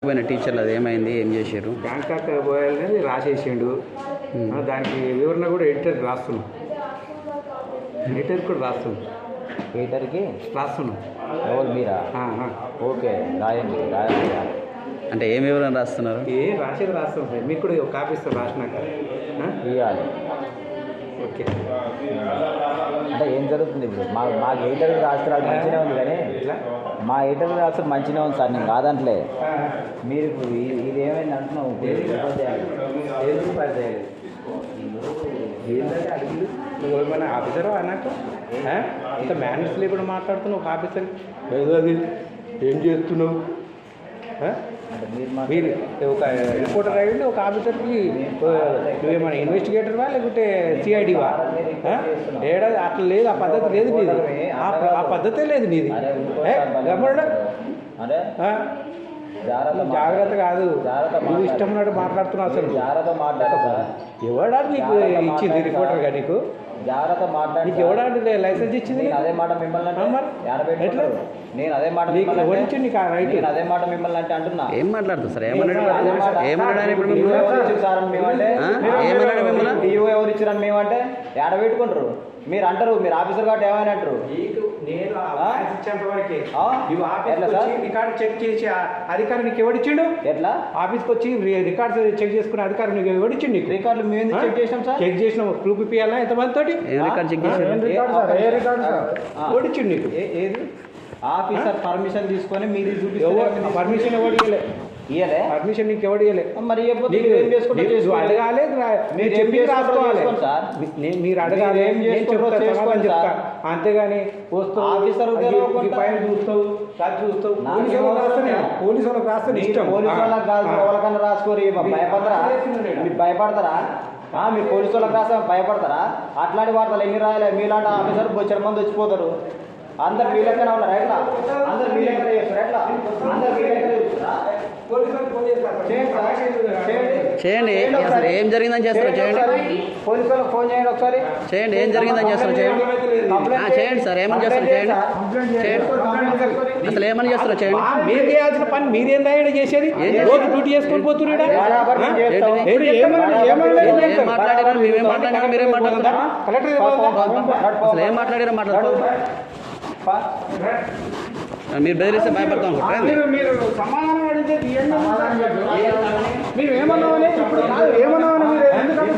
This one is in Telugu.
పోయిన టీచర్లు అది ఏమైంది, ఏం చేశారు? బ్యాంకాక్ పోయాలని రాసేసిండు. దానికి వివరణ కూడా ఎడిటర్ రాస్తున్నాం. ఎడిటర్ కూడా రాస్తున్నాం. ఎడిటర్కి రాస్తున్నాం. ఎవరు మీరా? ఓకే, రాయండి రాయండి. అంటే ఏం వివరణ రాస్తున్నారు? రాసేది రాస్తాం సార్. మీకు కూడా ఒక కాపీ ఇస్తాం రాసినాక ఇవ్వాలి. ఓకే. అంటే ఏం జరుగుతుంది ఇప్పుడు? మా ఎడిటర్ రాస్తున్నారు మంచిగా ఉంది, కానీ మా ఎడిటర్ రాస్తారు మంచిగా ఉంది సార్, నేను కాదంటలే. మీరు ఇప్పుడు ఇది ఏమైంది అంటున్నావు? ఏంటంటే అడిగి నువ్వు ఏమైనా ఆఫీసర్ అన్నట్టు ఇంత మేనేజ్ లేకుండా మాట్లాడుతున్నావు. ఒక ఆఫీసర్ ఏదో అది ఏం చేస్తున్నావు? మీరు ఒక రిపోర్టర్ అయ్యండి, ఒక ఆఫీసర్కి నువ్వేమైనా ఇన్వెస్టిగేటర్వా లేకుంటే సిఐడివా? ఏడాది అట్లా లేదు, ఆ పద్ధతి లేదు నీది, ఆ పద్ధతే లేదు నీది. జాగ్రత్త కాదు, నువ్వు ఇష్టం ఉన్నట్టు మాట్లాడుతున్నావు. అసలు ఎవడా నీకు ఇచ్చింది రిపోర్టర్గా? నీకు జాగ్రత్త మాట్లాడి నీకు ఎవడా లైసెన్స్ ఇచ్చింది? అదే మాట మిమ్మల్ని ఎట్లా? నేను అదే మాట ఎవరిచ్చి నీకు ఆ రైట్? అదే మాట మిమ్మల్ని అంటే అంటున్నా. ఏం మాట్లాడుతుంది సార్? ఏమన్నాడు ఇప్పుడు? డిఓ ఎవరు ఇచ్చారని మేమంటే ఏడ పెట్టుకుంటారు? మీరు అంటారు, మీరు ఆఫీసర్ కాబట్టి ఏమైనా అంటారు. రికార్డు చెక్ చేసి అధికారి నీకు ఎవడిచ్చిండు? ఎట్లా ఆఫీస్కి వచ్చి రికార్డు చెక్ చేసుకునే అధికారి నీకు ఎవడిచ్చిండు? నీకు రికార్డులు మేము చెక్ చేసినాం సార్. చెక్ చేసినాం. ప్రూఫ్ ఇప్పియాలా ఎంతమంది తోటి? రికార్డు చెక్ చేసి ఓడిచ్చిండు నీకు? ఏది ఆఫీసర్ పర్మిషన్ తీసుకొని మీరు చూపిస్తారు. పర్మిషన్ ఎవడు ఇయ్యలే? పర్మిషన్ నీకు ఎవడు ఇయ్యలే? మరి అడగాలి, మీరు చెప్పి రాసుకోవాలి సార్. మీరు అడగాలి, చెప్తా. అంతేగాని వస్తావు ఆఫీసర్ పైన చూస్తావు, చూస్తావు. పోలీసు వాళ్ళకి రాస్తే ఇష్టం. పోలీసు వాళ్ళకి కాదు, ఎవరికన్నా రాసుకోరు. భయపడతారా? మీరు భయపడతారా? మీరు పోలీసు వాళ్ళకి రాస్తే భయపడతారా? అట్లాంటి వార్తలు ఎన్ని రాయాలి? మీలాంటి ఆఫీసర్ బొచ్చర మంది వచ్చిపోతారు. అందరు మీ లెక్కనే ఉన్నారు. ఎట్లా అందరు మీ లెక్కనే చేస్తారు? ఎట్లా అందరు మీ లెక్కనే చూస్తారా? చేయండి, ఏం జరిగిందని చేస్తారు చేయండి. పోలీసు వాళ్ళకి ఫోన్ చేయండి ఒకసారి. చేయండి, ఏం జరిగిందని చేస్తారు చేయండి. చేయండి సార్, ఏమని చేస్తారు చేయండి. అసలు ఏమని చేస్తారో చేయండి. మీరు చేయాల్సిన పని మీరేం రాయడం చేసేది? రోజు డ్యూటీ చేసుకొని పోతున్నారు. మాట్లాడారు, మేమేం మాట్లాడినా మీరేం మాట్లాడుతున్నారు? అసలు ఏం మాట్లాడారో మాట్లాడుతున్నారు. మీరు బెదిరిస్తే భయపడతాం అనుకుంటారా? మీరు సమాధానం అడిగితే మీరు ఏమన్నామని ఇప్పుడు ఏమన్నామని మీరు ఎందుకంటే